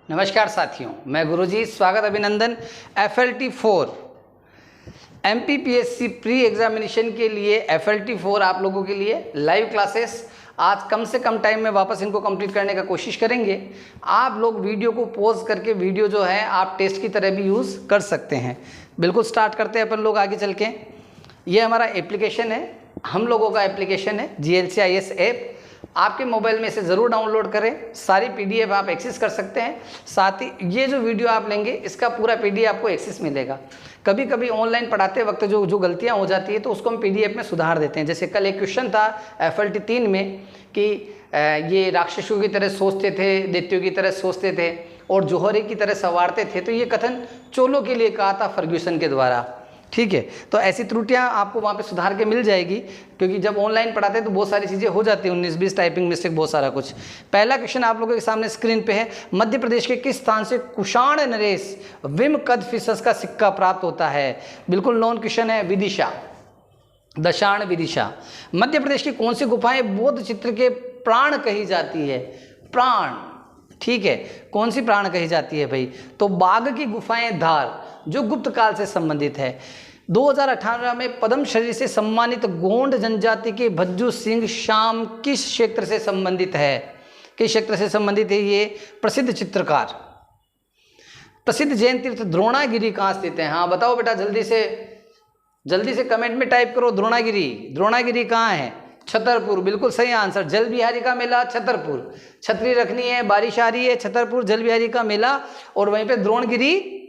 नमस्कार साथियों, मैं गुरुजी स्वागत अभिनंदन FLT 4 MPPSC प्री एग्जामिनेशन के लिए FLT 4 आप लोगों के लिए लाइव क्लासेस आज कम से कम टाइम में वापस इनको कंप्लीट करने का कोशिश करेंगे। आप लोग वीडियो को पॉज करके वीडियो जो है आप टेस्ट की तरह भी यूज़ कर सकते हैं। बिल्कुल स्टार्ट करते हैं अपन लोग आगे चल के। ये हमारा एप्लीकेशन है, हम लोगों का एप्लीकेशन है GLCIS ऐप। आपके मोबाइल में इसे ज़रूर डाउनलोड करें, सारी PDF आप एक्सेस कर सकते हैं। साथ ही ये जो वीडियो आप लेंगे इसका पूरा PDF आपको एक्सेस मिलेगा। कभी कभी ऑनलाइन पढ़ाते वक्त जो गलतियां हो जाती है तो उसको हम PDF में सुधार देते हैं। जैसे कल एक क्वेश्चन था FLT 3 में कि ये राक्षसों की तरह सोचते थे, दैत्यों की तरह सोचते थे और जौहरी की तरह संवारते थे। तो ये कथन चोलों के लिए कहा था फर्ग्यूसन के द्वारा। ठीक है, तो ऐसी त्रुटियां आपको वहाँ पे सुधार के मिल जाएगी, क्योंकि जब ऑनलाइन पढ़ाते हैं तो बहुत सारी चीज़ें हो जाती हैं, 19-20 टाइपिंग मिस्टेक, बहुत सारा कुछ। पहला क्वेश्चन आप लोगों के सामने स्क्रीन पे है। मध्य प्रदेश के किस स्थान से कुषाण नरेश विम कदफिसस का सिक्का प्राप्त होता है? बिल्कुल नॉन क्वेश्चन है, विदिशा, दशाण विदिशा। मध्य प्रदेश की कौन सी गुफाएं बौद्ध चित्र के प्राण कही जाती है? प्राण, ठीक है, कौन सी प्राण कही जाती है भाई? तो बाघ की गुफाएं धार, जो गुप्त काल से संबंधित है। 2018 में पद्मश्री से सम्मानित गोंड जनजाति के भज्जू सिंह श्याम किस क्षेत्र से संबंधित है? किस क्षेत्र से संबंधित है ये प्रसिद्ध चित्रकार? प्रसिद्ध जैन तीर्थ द्रोणागिरी कहाँ स्थित है? हाँ बताओ बेटा, जल्दी से कमेंट में टाइप करो। द्रोणागिरी कहाँ है? छतरपुर, बिल्कुल सही आंसर। जल बिहारी का मेला छतरपुर, छतरी रखनी है, बारिश आ रही है, छतरपुर जल बिहारी का मेला और वहीं पे द्रोणगिरी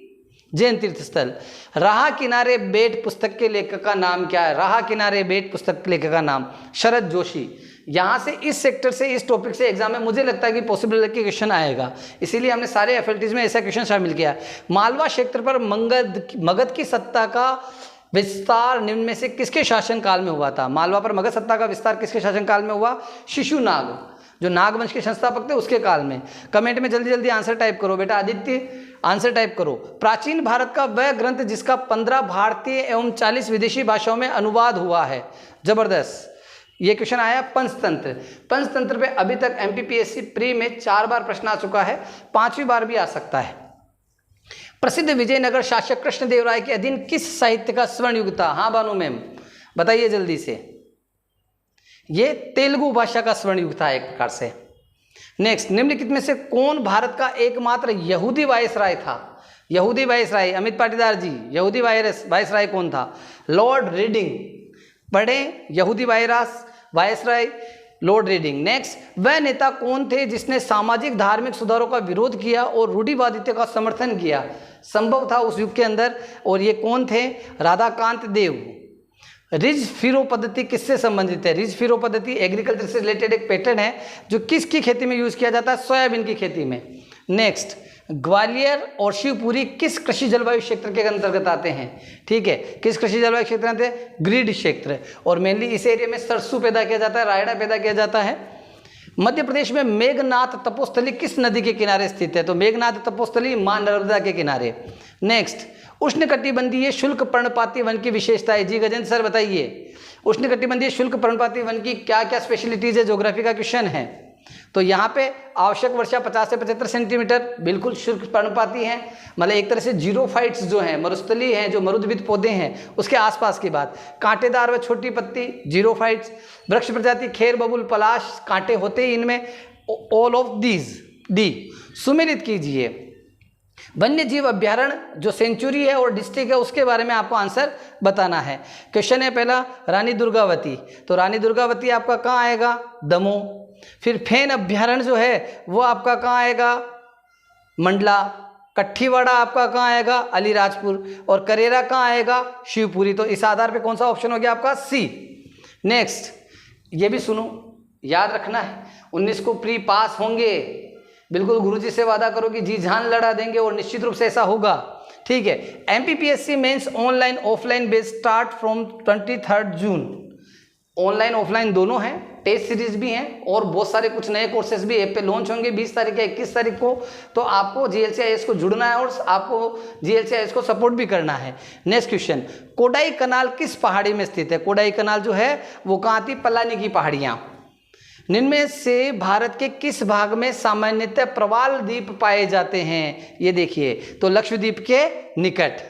जैन तीर्थ स्थल। राह किनारे बेट पुस्तक के लेखक का नाम क्या है? राह किनारे बेट पुस्तक के लेखक का नाम शरद जोशी। यहाँ से इस सेक्टर से, इस टॉपिक से एग्जाम में मुझे लगता है कि पॉसिबल है कि क्वेश्चन आएगा, इसीलिए हमने सारे FLTs में ऐसा क्वेश्चन शामिल किया। मालवा क्षेत्र पर मगध की सत्ता का विस्तार निम्न में से किसके शासनकाल में हुआ था? मालवा पर मगध सत्ता का विस्तार किसके शासनकाल में हुआ? शिशुनाग, जो नागवंश के संस्थापक थे, उसके काल में। कमेंट में जल्दी आंसर टाइप करो बेटा। आदित्य आंसर टाइप करो। प्राचीन भारत का वह ग्रंथ जिसका 15 भारतीय एवं 40 विदेशी भाषाओं में अनुवाद हुआ है? जबरदस्त, ये क्वेश्चन आया पंचतंत्र। पंचतंत्र पे अभी तक MPPSC प्री में 4 बार प्रश्न आ चुका है, 5वीं बार भी आ सकता है। प्रसिद्ध विजयनगर शासक कृष्णदेवराय के अधीन किस साहित्य का स्वर्ण युग था? हाँ बानू मैम बताइए जल्दी से। ये तेलुगु भाषा का स्वर्ण युग था एक प्रकार से। नेक्स्ट, निम्नलिखित में से कौन भारत का एकमात्र यहूदी वायसराय था? यहूदी वायसराय, अमित पाटीदार जी, यहूदी वायसराय कौन था? Lord reading. पढ़े, यहूदी वायसराय लॉर्ड रीडिंग। नेक्स्ट, वह नेता कौन थे जिसने सामाजिक धार्मिक सुधारों का विरोध किया और रूढ़िवादित्व का समर्थन किया? संभव था उस युग के अंदर, और ये कौन थे? राधाकांत देव। रिज फिरो पद्धति किससे संबंधित है? रिज फिरो पद्धति एग्रीकल्चर से रिलेटेड एक पैटर्न है जो किसकी खेती में यूज किया जाता है? सोयाबीन की खेती में। नेक्स्ट, ग्वालियर और शिवपुरी किस कृषि जलवायु क्षेत्र के अंतर्गत आते हैं? ठीक है, किस कृषि जलवायु क्षेत्र आते हैं? ग्रिड क्षेत्र। और मेनली इस एरिया में सरसों पैदा किया जाता है, रायड़ा पैदा किया जाता है। मध्य प्रदेश में मेघनाथ तपोस्थली किस नदी के किनारे स्थित है? तो मेघनाथ तपोस्थली मां नर्मदा के किनारे। नेक्स्ट, उष्णकटिबंधीय शुष्क पर्णपाती वन की विशेषता है? जी गजेंद्र सर बताइए, उष्णकटिबंधीय शुष्क पर्णपाती वन की क्या क्या स्पेशलिटीज है? ज्योग्राफी का क्वेश्चन है। तो यहाँ पे आवश्यक वर्षा 50 से 75 सेंटीमीटर, बिल्कुल शुष्क पर्णपाती है, मतलब एक तरह से जीरोफाइट्स जो हैं, मरुस्थली हैं, जो मरुद्भिद पौधे हैं उसके आसपास की बात। कांटेदार व छोटी पत्ती, जीरोफाइट्स। वृक्ष प्रजाति खेर, बबूल, पलाश, कांटे होते ही इनमें, ऑल ऑफ दीज। डी, सुमेलित कीजिए। वन्य जीव अभ्यारण्य जो सेंचुरी है और डिस्ट्रिक्ट है उसके बारे में आपको आंसर बताना है। क्वेश्चन है पहला, रानी दुर्गावती। तो रानी दुर्गावती आपका कहाँ आएगा? दमोह। फिर फेन अभ्यारण्य जो है वो आपका कहाँ आएगा? मंडला। कट्ठीवाड़ा आपका कहाँ आएगा? अलीराजपुर। और करेरा कहाँ आएगा? शिवपुरी। तो इस आधार पे कौन सा ऑप्शन हो गया आपका? सी। नेक्स्ट, ये भी सुनो, याद रखना है, 19 को प्री पास होंगे, बिल्कुल गुरुजी से वादा करो कि जी जान लड़ा देंगे और निश्चित रूप से ऐसा होगा। ठीक है, MPPSC mains online offline base start from 23 June. Online offline दोनों हैं, टेस्ट सीरीज भी हैं और बहुत सारे कुछ नए कोर्सेज भी ऐप पे लॉन्च होंगे 20 तारीख या 21 तारीख को। तो आपको GLCIS को जुड़ना है और आपको GLCIS को सपोर्ट भी करना है। नेक्स्ट क्वेश्चन, कोडाई कनाल किस पहाड़ी में स्थित है? कोडाई कनाल जो है वो कहाँ थी? पलानी की पहाड़ियाँ। निम्न से भारत के किस भाग में सामान्यतः प्रवाल द्वीप पाए जाते हैं? ये देखिए, तो लक्षद्वीप के निकट।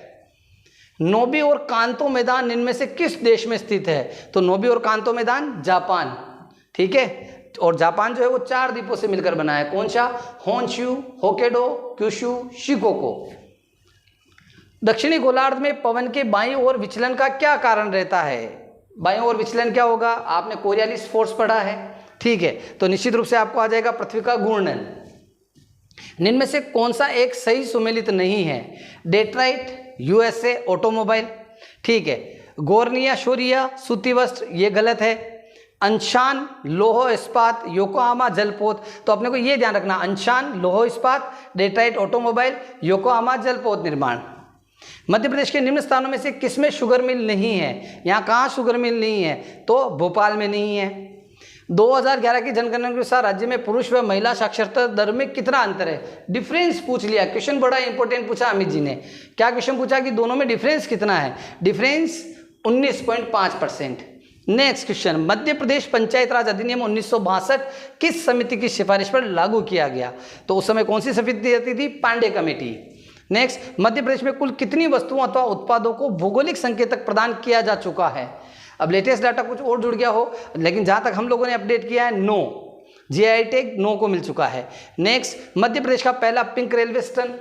नोबी और कांतो मैदान निम्न में से किस देश में स्थित है? तो नोबी और कांतो मैदान जापान, ठीक है। और जापान जो है वो 4 द्वीपों से मिलकर बना है। कौन सा? Honshu, Hokkaido, Kyushu, Shikoku. दक्षिणी गोलार्ध में पवन के बाईं ओर विचलन का क्या कारण रहता है? बाईं ओर विचलन क्या होगा? आपने कोरियालिस फोर्स पढ़ा है, ठीक है, तो निश्चित रूप से आपको आ जाएगा पृथ्वी का घूर्णन। निम्न में से कौन सा एक सही सुमेलित नहीं है? डेट्राइट, यूएसए, ऑटोमोबाइल, ठीक है। गोर्निया शोरिया, सूती वस्त्र, ये गलत है। अंशान, लोह इस्पात, योकोहामा जलपोत। तो अपने को ये ध्यान रखना, अंशान, लोह इस्पात, डेट्राइट, ऑटोमोबाइल, योकोहामा जलपोत निर्माण। मध्य प्रदेश के निम्न स्थानों में से किसमें शुगर मिल नहीं है? यहाँ कहाँ शुगर मिल नहीं है? तो भोपाल में नहीं है। 2011 की जनगणना के अनुसार राज्य में पुरुष व महिला साक्षरता दर में कितना अंतर है? डिफरेंस पूछ लिया, क्वेश्चन बड़ा इंपॉर्टेंट पूछा अमित जी ने। क्या क्वेश्चन पूछा कि दोनों में डिफरेंस कितना है? Difference 19.5%। Next question, Madhya Pradesh panchayat राज अधिनियम 1962 किस समिति की सिफारिश पर लागू किया गया? तो उस समय कौन सी समिति रहती थी? पांडे कमेटी। नेक्स्ट, मध्य प्रदेश में कुल कितनी वस्तुओं अथवा उत्पादों को भौगोलिक संकेतक प्रदान किया जा चुका है? अब लेटेस्ट डाटा कुछ और जुड़ गया हो, लेकिन जहां तक हम लोगों ने अपडेट किया है, नो, जीआई टैग नो को मिल चुका है। नेक्स्ट, मध्य प्रदेश का पहला पिंक रेलवे स्टेशन,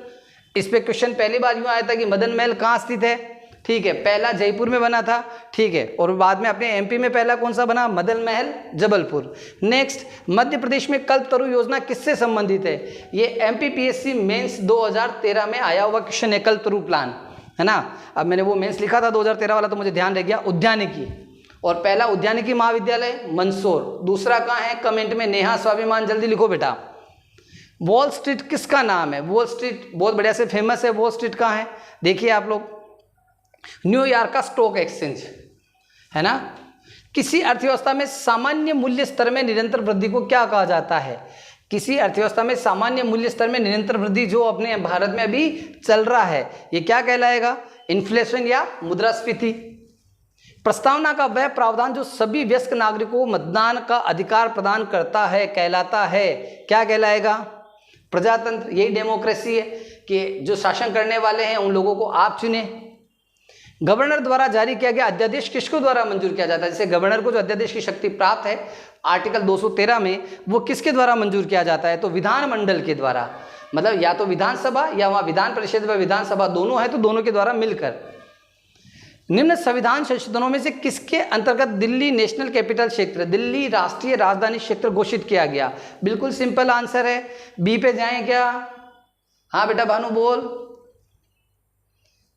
इस पे क्वेश्चन पहली बार यूं आया था कि मदन महल कहाँ स्थित है, ठीक है, पहला जयपुर में बना था, ठीक है, और बाद में अपने एमपी में पहला कौन सा बना? मदन महल जबलपुर। नेक्स्ट, मध्य प्रदेश में कल्पतरु योजना किससे संबंधित है? ये एमपीपीएससी मेंस 2013 में आया हुआ क्वेश्चन है, कल्पतरु प्लान, है ना। अब मैंने वो मेंस लिखा था 2013 वाला, तो मुझे ध्यान रह गया। उद्यानिकी, और पहला उद्यानिकी महाविद्यालय मंदसौर, दूसरा कहाँ है? कमेंट में नेहा स्वाभिमान, जल्दी लिखो बेटा। वॉल स्ट्रीट किसका नाम है? वॉल स्ट्रीट बहुत बढ़िया से फेमस है। वॉल स्ट्रीट कहाँ है? देखिए आप लोग, न्यूयॉर्क का स्टॉक एक्सचेंज, है ना। किसी अर्थव्यवस्था में सामान्य मूल्य स्तर में निरंतर वृद्धि को क्या कहा जाता है? किसी अर्थव्यवस्था में सामान्य मूल्य स्तर में निरंतर वृद्धि जो अपने भारत में अभी चल रहा है, ये क्या कहलाएगा? इन्फ्लेशन या मुद्रास्फीति। प्रस्तावना का वह प्रावधान जो सभी वयस्क नागरिकों को मतदान का अधिकार प्रदान करता है कहलाता है, क्या कहलाएगा? प्रजातंत्र। यही डेमोक्रेसी है कि जो शासन करने वाले हैं उन लोगों को आप चुने। गवर्नर द्वारा जारी किया गया अध्यादेश किसको द्वारा मंजूर किया जाता है? जैसे गवर्नर को जो अध्यादेश की शक्ति प्राप्त है आर्टिकल 213 में, वो किसके द्वारा मंजूर किया जाता है? तो विधानमंडल के द्वारा, मतलब या तो विधानसभा या वहाँ विधान परिषद व विधानसभा दोनों है, तो दोनों के द्वारा मिलकर। निम्न संविधान संशोधनों में से किसके अंतर्गत दिल्ली नेशनल कैपिटल क्षेत्र, दिल्ली राष्ट्रीय राजधानी क्षेत्र घोषित किया गया? बिल्कुल सिंपल आंसर है, बी पे जाएं क्या? हाँ बेटा भानु बोल।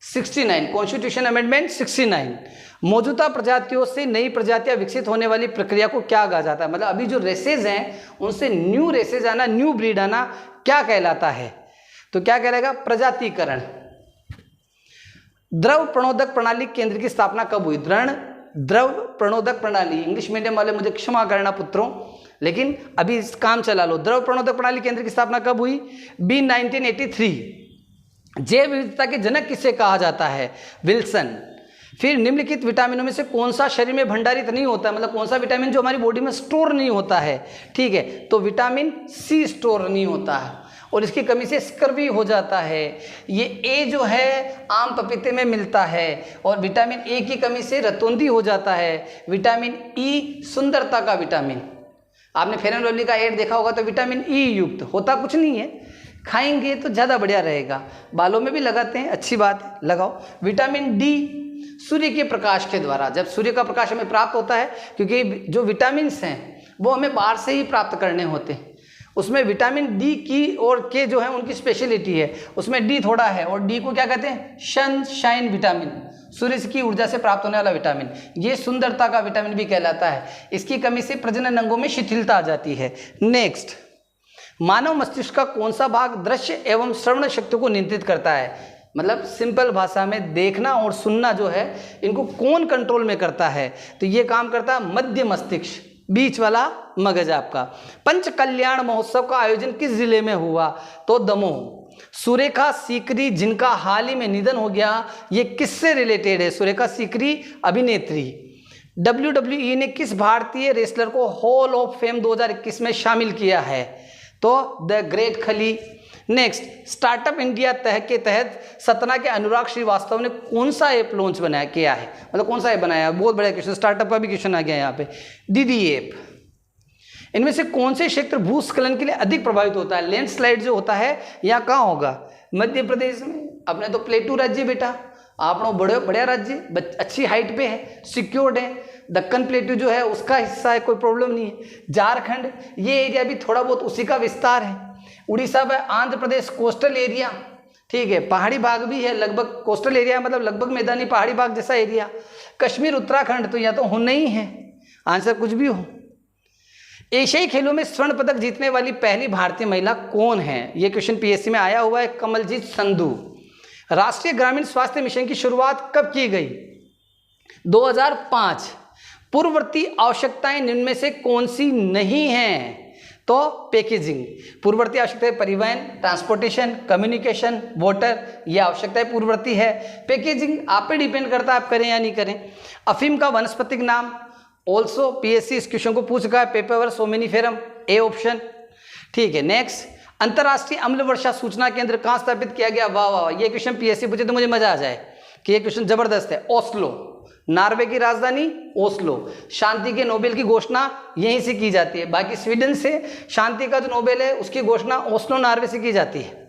69, कॉन्स्टिट्यूशन अमेंडमेंट 69। मौजूदा प्रजातियों से नई प्रजातियां विकसित होने वाली प्रक्रिया को क्या कहा जाता है? मतलब अभी जो रेसेज हैं उनसे न्यू रेसेज आना, न्यू ब्रीड आना क्या कहलाता है? तो क्या कहलाएगा? प्रजातिकरण। द्रव प्रणोदक प्रणाली केंद्र की स्थापना कब हुई? द्रव प्रणोदक प्रणाली, इंग्लिश मीडियम वाले मुझे क्षमा करना पुत्रों, लेकिन अभी काम चला लो। द्रव प्रणोदक प्रणाली केंद्र की स्थापना कब हुई? बी 1983। जैव विविधता के जनक किसे कहा जाता है? विल्सन। फिर निम्नलिखित विटामिनों में से कौन सा शरीर में भंडारित नहीं होता, मतलब कौन सा विटामिन जो हमारी बॉडी में स्टोर नहीं होता है? ठीक है, तो विटामिन सी स्टोर नहीं होता है और इसकी कमी से स्कर्वी हो जाता है। ये ए जो है आम पपीते में मिलता है और विटामिन ए की कमी से रतौंधी हो जाता है। विटामिन ई सुंदरता का विटामिन, आपने फेयर एंड लवली का एड देखा होगा, तो विटामिन ई युक्त होता कुछ नहीं है, खाएंगे तो ज़्यादा बढ़िया रहेगा। बालों में भी लगाते हैं, अच्छी बात है, लगाओ। विटामिन डी सूर्य के प्रकाश के द्वारा, जब सूर्य का प्रकाश हमें प्राप्त होता है, क्योंकि जो विटामिन्स हैं वो हमें बाहर से ही प्राप्त करने होते हैं, उसमें विटामिन डी की और के जो है उनकी स्पेशलिटी है, उसमें डी थोड़ा है और डी को क्या कहते हैं? सनशाइन विटामिन, सूर्य की ऊर्जा से प्राप्त होने वाला विटामिन। ये सुंदरता का विटामिन भी कहलाता है। इसकी कमी से प्रजनन अंगों में शिथिलता आ जाती है। नेक्स्ट, मानव मस्तिष्क का कौन सा भाग दृश्य एवं श्रवण शक्ति को नियंत्रित करता है? मतलब सिंपल भाषा में देखना और सुनना जो है इनको कौन कंट्रोल में करता है? तो ये काम करता है मध्य मस्तिष्क, बीच वाला मगज आपका। पंच कल्याण महोत्सव का आयोजन किस जिले में हुआ? तो दमोह। सुरेखा सीकरी जिनका हाल ही में निधन हो गया, ये किससे रिलेटेड है? सुरेखा सीकरी अभिनेत्री। WWE ने किस भारतीय रेसलर को हॉल ऑफ फेम 2021 में शामिल किया है? तो द ग्रेट खली। नेक्स्ट, स्टार्टअप इंडिया के तहत सतना के अनुराग श्रीवास्तव ने कौन सा ऐप लॉन्च किया है, मतलब कौन सा ऐप बनाया? बहुत बड़ा क्वेश्चन, स्टार्टअप का भी क्वेश्चन आ गया यहाँ पे। दीदी ऐप। इनमें से कौन से क्षेत्र भूस्खलन के लिए अधिक प्रभावित होता है? लैंडस्लाइड जो होता है यहाँ कहाँ होगा? मध्य प्रदेश में। अपने तो प्लेटू राज्य बेटा, आपनो बड़े बढ़िया राज्य, अच्छी हाइट पे है, सिक्योर्ड है। दक्कन प्लेटू जो है उसका हिस्सा है, कोई प्रॉब्लम नहीं है। झारखंड, ये एरिया भी थोड़ा बहुत उसी का विस्तार है। उड़ीसा में, आंध्र प्रदेश कोस्टल एरिया, ठीक है, पहाड़ी भाग भी है लगभग। कोस्टल एरिया मतलब लगभग मैदानी पहाड़ी भाग जैसा एरिया। कश्मीर, उत्तराखंड तो या तो होना ही है, आंसर कुछ भी हो। एशियाई खेलों में स्वर्ण पदक जीतने वाली पहली भारतीय महिला कौन है? यह क्वेश्चन पीएससी में आया हुआ है, कमलजीत संधू। राष्ट्रीय ग्रामीण स्वास्थ्य मिशन की शुरुआत कब की गई? 2005। पूर्ववर्ती आवश्यकताएं निम्न में से कौन सी नहीं हैं? तो पैकेजिंग। पूर्ववर्ती आवश्यकताएं परिवहन, ट्रांसपोर्टेशन, कम्युनिकेशन, वाटर, ये आवश्यकताएं पूर्ववर्ती है। पैकेजिंग आप पे डिपेंड करता है आप करें या नहीं करें। अफीम का वानस्पतिक नाम, ऑल्सो पीएससी इस क्वेश्चन को पूछ चुका है, पेपर सोमेनिफेरम, ए ऑप्शन, ठीक है। नेक्स्ट, अंतर्राष्ट्रीय अम्ल वर्षा सूचना केंद्र कहाँ स्थापित किया गया? वाह वाह, ये क्वेश्चन पीएससी पूछे तो मुझे मजा आ जाए कि ये क्वेश्चन जबरदस्त है। ओस्लो, नॉर्वे की राजधानी ओस्लो। शांति के नोबेल की घोषणा यहीं से की जाती है। बाकी स्वीडन से शांति का जो नोबेल है उसकी घोषणा ओस्लो, नॉर्वे से की जाती है।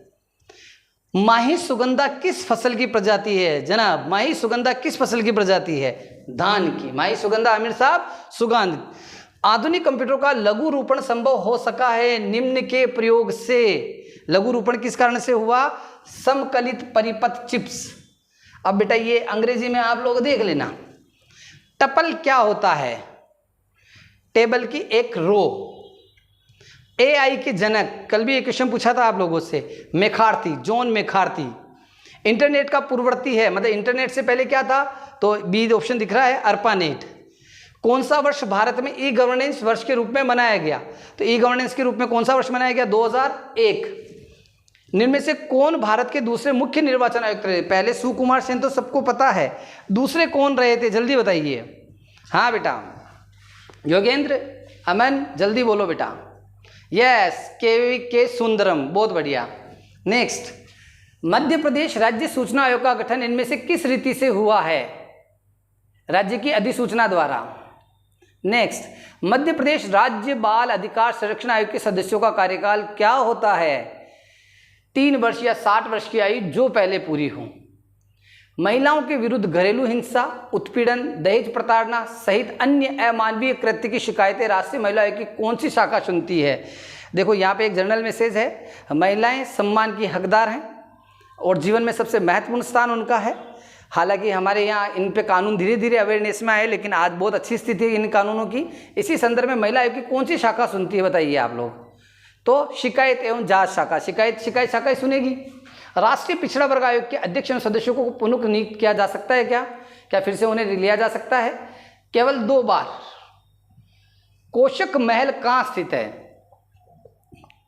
माही सुगंधा किस फसल की प्रजाति है जनाब? माही सुगंधा किस फसल की प्रजाति है? धान की। माही सुगंधा आमिर साहब सुगंध। आधुनिक कंप्यूटर का लघु रूपण संभव हो सका है निम्न के प्रयोग से। लघु रूपण किस कारण से हुआ? समकलित परिपथ चिप्स। अब बेटा ये अंग्रेजी में आप लोग देख लेना। टपल क्या होता है? टेबल की एक रो। एआई के जनक, कल भी एक क्वेश्चन पूछा था आप लोगों से, मैकार्थी, जॉन मैकार्थी। इंटरनेट का पूर्ववर्ती है, मतलब इंटरनेट से पहले क्या था? तो बी ऑप्शन दिख रहा है, अर्पानेट। कौन सा वर्ष भारत में ई गवर्नेंस वर्ष के रूप में मनाया गया? तो ई गवर्नेंस के रूप में कौन सा वर्ष मनाया गया? 2001। निम्न में से कौन भारत के दूसरे मुख्य निर्वाचन आयुक्त रहे? पहले सुकुमार सेन तो सबको पता है, दूसरे कौन रहे थे जल्दी बताइए। हाँ बेटा, योगेंद्र, अमन, जल्दी बोलो बेटा। यस, के सुंदरम, बहुत बढ़िया। नेक्स्ट, मध्य प्रदेश राज्य सूचना आयोग का गठन इनमें से किस रीति से हुआ है? राज्य की अधिसूचना द्वारा। नेक्स्ट, मध्य प्रदेश राज्य बाल अधिकार संरक्षण आयोग के सदस्यों का कार्यकाल क्या होता है? 3 वर्ष या 60 वर्ष की आयु जो पहले पूरी हो। महिलाओं के विरुद्ध घरेलू हिंसा, उत्पीड़न, दहेज प्रताड़ना सहित अन्य अमानवीय कृत्य की शिकायतें राष्ट्रीय महिला आयोग की कौन सी शाखा सुनती है? देखो यहाँ पे एक जनरल मैसेज है, महिलाएं सम्मान की हकदार हैं और जीवन में सबसे महत्वपूर्ण स्थान उनका है। हालांकि हमारे यहाँ इन पे कानून धीरे धीरे अवेयरनेस में आए, लेकिन आज बहुत अच्छी स्थिति है इन कानूनों की। इसी संदर्भ में महिला आयोग की कौन सी शाखा सुनती है बताइए आप लोग? तो शिकायत एवं जांच शाखा। शिकायत शाखा ही सुनेगी। राष्ट्रीय पिछड़ा वर्ग आयोग के अध्यक्ष एवं सदस्यों को पुनः नियुक्त किया जा सकता है क्या फिर से उन्हें लिया जा सकता है? केवल 2 बार। कोशक महल कहाँ स्थित है?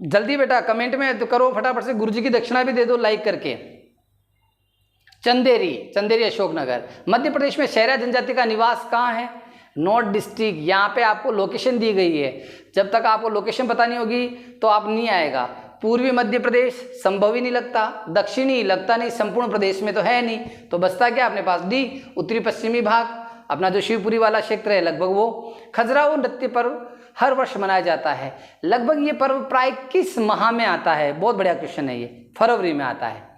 जल्दी बेटा कमेंट में तो करो फटाफट से, गुरुजी की दक्षिणा भी दे दो लाइक करके। चंदेरी अशोकनगर। मध्य प्रदेश में शहरा जनजाति का निवास कहाँ है? North district. यहाँ पे आपको लोकेशन दी गई है, जब तक आपको लोकेशन पता नहीं होगी तो आप नहीं आएगा। पूर्वी मध्य प्रदेश संभव ही नहीं लगता, दक्षिणी लगता नहीं, संपूर्ण प्रदेश में तो है नहीं, तो बचता क्या अपने पास? डी। उत्तरी पश्चिमी भाग, अपना जो शिवपुरी वाला क्षेत्र है लगभग वो। खजुराहो नृत्य पर्व हर वर्ष मनाया जाता है। लगभग ये पर्व प्राय किस माह में आता है? बहुत बढ़िया क्वेश्चन है ये, फरवरी में आता है।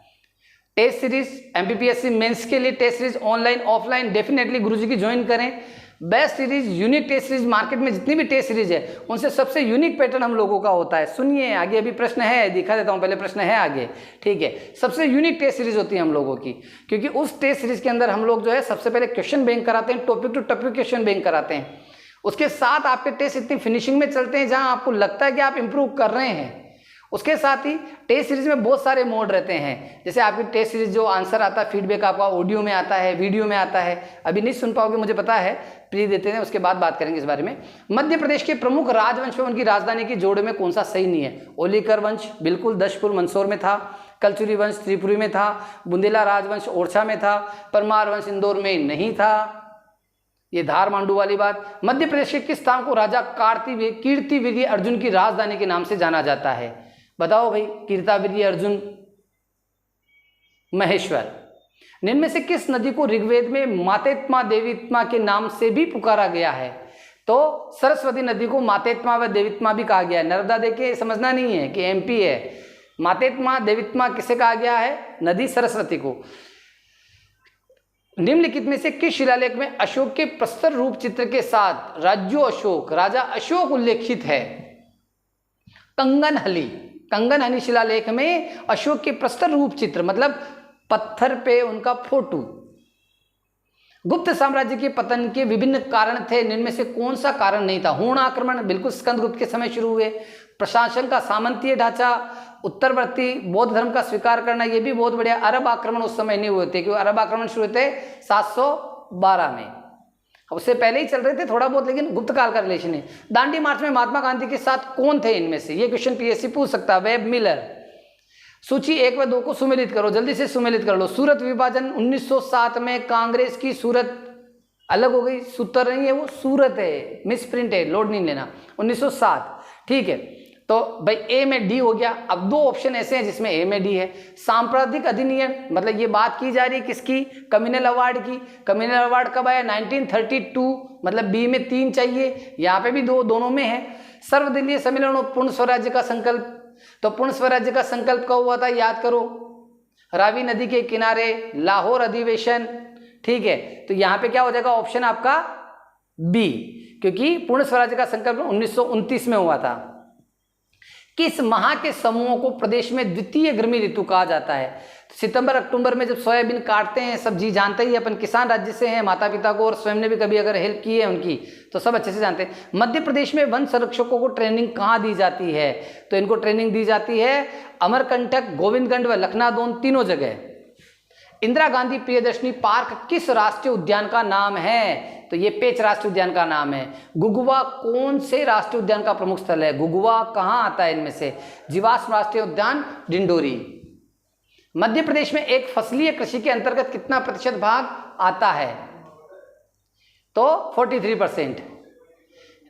टेस्ट सीरीज एमपीपीएससी मेंस के लिए test series online offline definitely Guruji की ज्वाइन करें। Best series, unique test series, market में जितनी भी टेस्ट सीरीज है उनसे सबसे यूनिक पैटर्न हम लोगों का होता है। सुनिए आगे अभी प्रश्न है, दिखा देता हूं, पहले प्रश्न है आगे, ठीक है। सबसे यूनिक टेस्ट सीरीज होती है हम लोगों की, क्योंकि उस टेस्ट सीरीज के अंदर हम लोग जो है सबसे पहले क्वेश्चन बैंक कराते हैं, topic to topic question bank कराते हैं। उसके साथ आपके टेस्ट इतनी फिनिशिंग में चलते हैं जहां आपको लगता है कि आप इंप्रूव कर रहे हैं। उसके साथ ही टेस्ट सीरीज में बहुत सारे मोड रहते हैं, जैसे आपकी टेस्ट सीरीज जो आंसर आता है फीडबैक आपका ऑडियो में आता है, वीडियो में आता है। अभी नहीं सुन पाओगे मुझे पता है, प्लीज देते हैं, उसके बाद बात करेंगे इस बारे में। मध्य प्रदेश के प्रमुख राजवंश में उनकी राजधानी की जोड़ में कौन सा सही नहीं है? ओलिकर वंश बिल्कुल दशपुर मंदसौर में था, कलचुरी वंश त्रिपुरी में था, बुंदेला राजवंश ओरछा में था, परमार वंश इंदौर में नहीं था। ये धार मांडू वाली बात। मध्य प्रदेश के किस स्थान को राजा कीर्तिवीर्य अर्जुन की राजधानी के नाम से जाना जाता है? बताओ भाई, कीर्तिवीर्य अर्जुन महेश्वर। निम्न में से किस नदी को ऋग्वेद में मातेत्मा देवीत्मा के नाम से भी पुकारा गया है? तो सरस्वती नदी को मातेत्मा व देवीत्मा भी कहा गया है। नर्मदा देखे समझना नहीं है कि एमपी है। मातेत्मा देवीत्मा किसे कहा गया है? नदी सरस्वती को। निम्नलिखित में से किस शिलालेख में अशोक के प्रस्तर रूप चित्र के साथ राज्यो अशोक, राजा अशोक उल्लेखित है? कंगनहली शिलालेख में अशोक के प्रस्तर रूप चित्र मतलब पत्थर पे उनका फोटो। गुप्त साम्राज्य के पतन के विभिन्न कारण थे, निम्न में से कौन सा कारण नहीं था? हूण आक्रमण बिल्कुल स्कंदगुप्त के समय शुरू हुए। प्रशासन का सामंतीय ढांचा, उत्तरवर्ती बौद्ध धर्म का स्वीकार करना, ये भी बहुत बढ़िया। अरब आक्रमण उस समय नहीं हुए थे, क्योंकि अरब आक्रमण शुरू थे 712 में, उससे पहले ही चल रहे थे थोड़ा बहुत, लेकिन गुप्त काल का रिलेशन है। दांडी मार्च में महात्मा गांधी के साथ कौन थे इनमें से? ये क्वेश्चन पीएससी पूछ सकता है। Web Miller. सूची 1 व 2 को सुमेलित करो, जल्दी से सुमेलित कर लो। सूरत विभाजन 1907 में कांग्रेस की सूरत अलग हो गई, सूत्र नहीं है वो, सूरत है, मिस प्रिंट है, लोड नहीं लेना। 1907, ठीक है। तो भाई ए में डी हो गया। अब 2 ऑप्शन ऐसे हैं जिसमें ए में डी है। सांप्रदायिक अधिनियम मतलब ये बात की जा रही है किसकी? कम्युनल अवार्ड की। कम्युनल अवार्ड कब आया? 1932, मतलब बी में 3 चाहिए, यहाँ पे भी 2, दोनों में है। सर्वदलीय सम्मेलन और पूर्ण स्वराज्य का संकल्प, तो पूर्ण स्वराज्य का संकल्प कब हुआ था? याद करो, रावी नदी के किनारे, लाहौर अधिवेशन, ठीक है। तो यहाँ पे क्या हो जाएगा? ऑप्शन आपका बी, क्योंकि पूर्ण स्वराज्य का संकल्प 1929 में हुआ था। किस माह के समूहों को प्रदेश में द्वितीय गर्मी ऋतु कहा जाता है? तो सितंबर अक्टूबर में जब सोयाबीन काटते हैं, सब्जी जानते ही, अपन किसान राज्य से हैं, माता पिता को और स्वयं ने भी कभी अगर हेल्प की है उनकी तो सब अच्छे से जानते हैं। मध्य प्रदेश में वन संरक्षकों को ट्रेनिंग कहाँ दी जाती है? तो इनको ट्रेनिंग दी जाती है अमरकंटक, गोविंदगंज व लखनादौन, तीनों जगह। इंदिरा गांधी प्रियदर्शनी पार्क किस राष्ट्रीय उद्यान का नाम है? तो ये पेंच राष्ट्रीय उद्यान का नाम है। गुगवा कौन से राष्ट्रीय उद्यान का प्रमुख स्थल है? गुगवा कहाँ आता है इनमें से? जीवाश्म राष्ट्रीय उद्यान डिंडोरी। मध्य प्रदेश में एक फसलीय कृषि के अंतर्गत कितना प्रतिशत भाग आता है? तो 43%।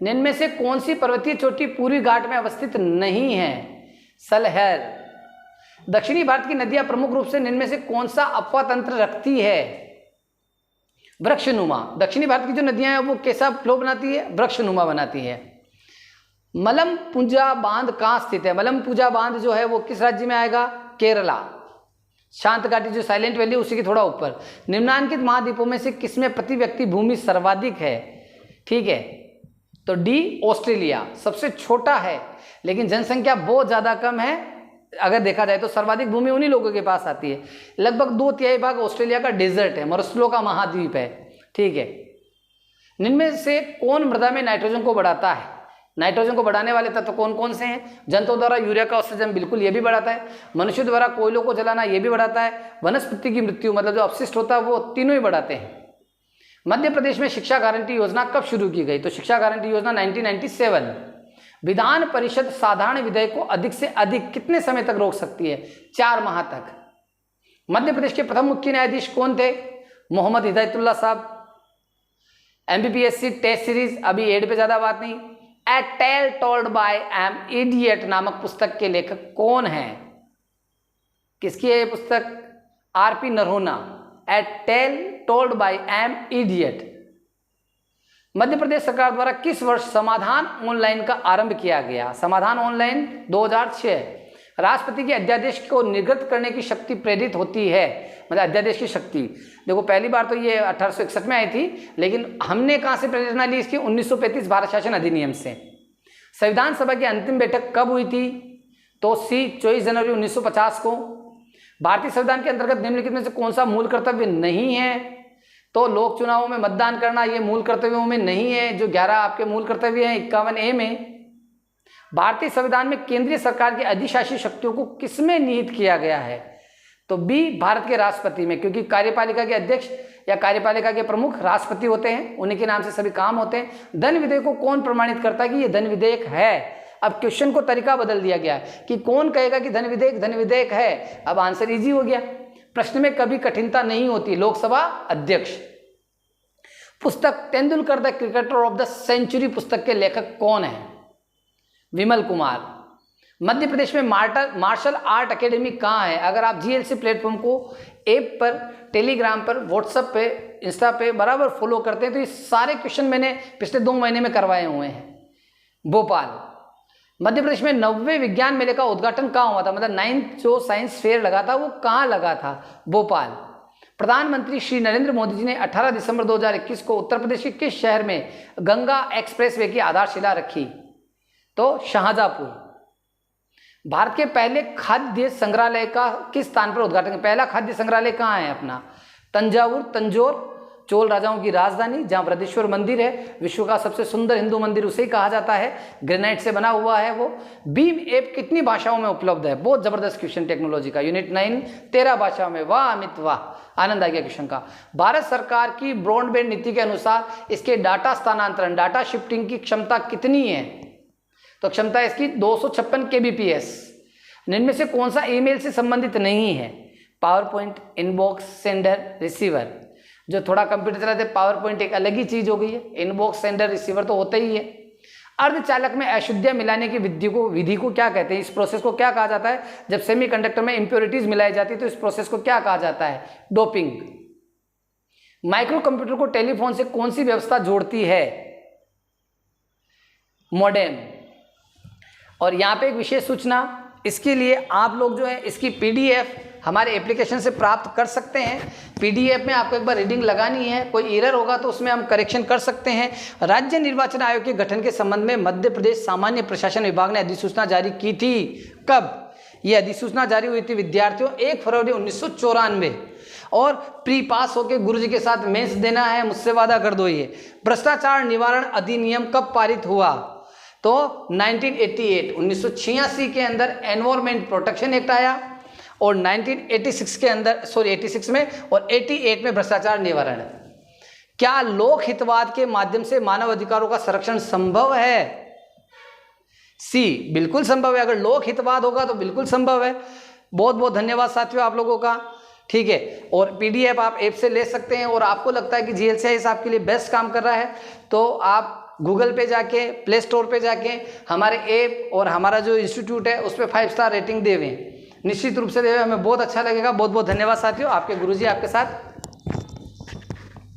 निम्न में से कौन सी पर्वतीय चोटी पूर्वी घाट में अवस्थित नहीं है? सलहर। दक्षिणी भारत की नदियां प्रमुख रूप से निम्न में से कौन सा अपवाह तंत्र रखती है? वृक्षनुमा। दक्षिणी भारत की जो नदियां हैं वो कैसा फ्लो बनाती है? वृक्षनुमा बनाती है। मलमपुजा बांध कहाँ स्थित है? मलमपुजा बांध जो है वो किस राज्य में आएगा? केरला। शांत घाटी जो साइलेंट वैली उसी के थोड़ा ऊपर। निम्नांकित महाद्वीपों में से किसमें प्रति व्यक्ति भूमि सर्वाधिक है? ठीक है, तो डी ऑस्ट्रेलिया सबसे छोटा है, लेकिन जनसंख्या बहुत ज़्यादा कम है। अगर देखा जाए तो सर्वाधिक भूमि उन्हीं लोगों के पास आती है। लगभग 2/3 भाग ऑस्ट्रेलिया का डेजर्ट है, मरुस्थलों का महाद्वीप है, ठीक है। इनमें से कौन मृदा में नाइट्रोजन को बढ़ाता है? नाइट्रोजन को बढ़ाने वाले तत्व कौन कौन से हैं? जंतुओं द्वारा यूरिया का उत्सर्जन, बिल्कुल ये भी बढ़ाता है। मनुष्य द्वारा कोयलों को जलाना, ये भी बढ़ाता है। वनस्पति की मृत्यु मतलब जो अपशिष्ट होता है वो तीनों ही बढ़ाते हैं। मध्य प्रदेश में शिक्षा गारंटी योजना कब शुरू की गई? तो शिक्षा गारंटी योजना 1997। विधान परिषद साधारण विधेयक को अधिक से अधिक कितने समय तक रोक सकती है? 4 माह तक। मध्य प्रदेश के प्रथम मुख्य न्यायाधीश कौन थे? Mohammad Hidayatullah Sahab. MPPSC test series, अभी एड पे ज्यादा बात नहीं। A tale told by an idiot नामक पुस्तक के लेखक कौन है? किसकी है ये पुस्तक? RP Noronha. A tale told by an idiot. Madhya Pradesh सरकार द्वारा किस वर्ष समाधान ऑनलाइन का आरंभ किया गया? समाधान ऑनलाइन 2006। राष्ट्रपति के अध्यादेश को निर्गत करने की शक्ति प्रेरित होती है, मतलब अध्यादेश की शक्ति। देखो पहली बार तो ये 1861 में आई थी, लेकिन हमने कहाँ से प्रेरणा ली इसकी? 1935 भारत शासन अधिनियम से। संविधान सभा की अंतिम बैठक कब हुई थी? तो सी 24 जनवरी 1950 को। भारतीय संविधान के अंतर्गत निम्नलिखित में से कौन सा मूल कर्तव्य नहीं है? तो लोक चुनावों में मतदान करना ये मूल कर्तव्यों में नहीं है। जो 11 आपके मूल कर्तव्य हैं 51A में। भारतीय संविधान में केंद्रीय सरकार की अधिशासी शक्तियों को किसमें निहित किया गया है? तो बी भारत के राष्ट्रपति में, क्योंकि कार्यपालिका के अध्यक्ष या कार्यपालिका के प्रमुख राष्ट्रपति होते हैं, उन्हीं के नाम से सभी काम होते हैं। धन विधेयक को कौन प्रमाणित करता है कि ये धन विधेयक है? अब क्वेश्चन को तरीका बदल दिया गया है कि कौन कहेगा कि धन विधेयक है। अब आंसर इजी हो गया, प्रश्न में कभी कठिनता नहीं होती। लोकसभा अध्यक्ष। पुस्तक Tendulkar the cricketer of the century पुस्तक के लेखक कौन है? विमल कुमार। मध्य प्रदेश में मार्शल आर्ट एकेडमी कहाँ है? अगर आप जीएलसी प्लेटफॉर्म को ऐप पर, टेलीग्राम पर, व्हाट्सएप पे, इंस्टा पे बराबर फॉलो करते हैं तो ये सारे क्वेश्चन मैंने पिछले 2 महीने में करवाए हुए हैं। भोपाल। मध्य प्रदेश में 90वें विज्ञान मेले का उद्घाटन कहाँ हुआ था? मतलब 9th जो साइंस फेयर लगा था वो कहाँ लगा था? भोपाल। प्रधानमंत्री श्री नरेंद्र मोदी जी ने 18 दिसंबर 2021 को उत्तर प्रदेश के किस शहर में गंगा एक्सप्रेसवे की आधारशिला रखी? तो शाहजहांपुर। भारत के पहले खाद्य संग्रहालय का किस स्थान पर उद्घाटन? पहला खाद्य संग्रहालय कहाँ है अपना? तंजौर, चोल राजाओं की राजधानी जहाँ बृहदेश्वर मंदिर है, विश्व का सबसे सुंदर हिंदू मंदिर उसे ही कहा जाता है, ग्रेनाइट से बना हुआ है वो। बीम ऐप कितनी भाषाओं में उपलब्ध है? बहुत जबरदस्त क्वेश्चन टेक्नोलॉजी का। यूनिट 9 13 भाषाओं में। वाह अमित वाह, आनंद आ गया क्वेश्चन का। भारत सरकार की ब्रॉडबैंड नीति के अनुसार इसके डाटा स्थानांतरण, डाटा शिफ्टिंग की क्षमता कितनी है? तो क्षमता इसकी 256 kbps। इनमें से कौन सा ईमेल से संबंधित नहीं है? Power point, inbox, sender, receiver. जो थोड़ा कंप्यूटर चलाते पावर पॉइंट एक अलग ही चीज हो गई है, इनबॉक्स, सेंडर, रिसीवर तो होता ही है। अर्धचालक में अशुद्धियां मिलाने की विधि को क्या कहते हैं? इस प्रोसेस को क्या कहा जाता है? जब सेमीकंडक्टर में इंप्योरिटीज मिलाई जाती है तो इस प्रोसेस को क्या कहा जाता है? डोपिंग। माइक्रो कंप्यूटर को टेलीफोन से कौन सी व्यवस्था जोड़ती है? मॉडेम। और यहाँ पे एक विशेष सूचना, इसके लिए आप लोग जो है इसकी पीडीएफ हमारे एप्लीकेशन से प्राप्त कर सकते हैं। पीडीएफ में आपको एक बार रीडिंग लगानी है, कोई एरर होगा तो उसमें हम करेक्शन कर सकते हैं। राज्य निर्वाचन आयोग के गठन के संबंध में मध्य प्रदेश सामान्य प्रशासन विभाग ने अधिसूचना जारी की थी। कब यह अधिसूचना जारी हुई थी विद्यार्थियों? 1 फरवरी 1994। और प्री पास होकर गुरुजी के साथ मेंस देना है, मुझसे वादा कर दो। ये भ्रष्टाचार निवारण अधिनियम कब पारित हुआ? तो 1986 के अंदर एनवायरमेंट प्रोटेक्शन एक्ट आया और 1986 के अंदर 86 में और 88 में भ्रष्टाचार निवारण। क्या लोक हितवाद के माध्यम से मानव अधिकारों का संरक्षण संभव है? सी, बिल्कुल संभव है। अगर लोक हितवाद होगा तो बिल्कुल संभव है। बहुत बहुत धन्यवाद साथियों आप लोगों का। ठीक है, और पीडीएफ आप ऐप से ले सकते हैं। और आपको लगता है कि जीएलसीआईएस आपके लिए बेस्ट काम कर रहा है तो आप गूगल पे जाके, प्ले स्टोर पे जाके हमारे ऐप और हमारा जो इंस्टीट्यूट है उस पर 5 स्टार रेटिंग देवें, निश्चित रूप से देवें, हमें बहुत अच्छा लगेगा। बहुत बहुत धन्यवाद साथियों, आपके गुरुजी आपके साथ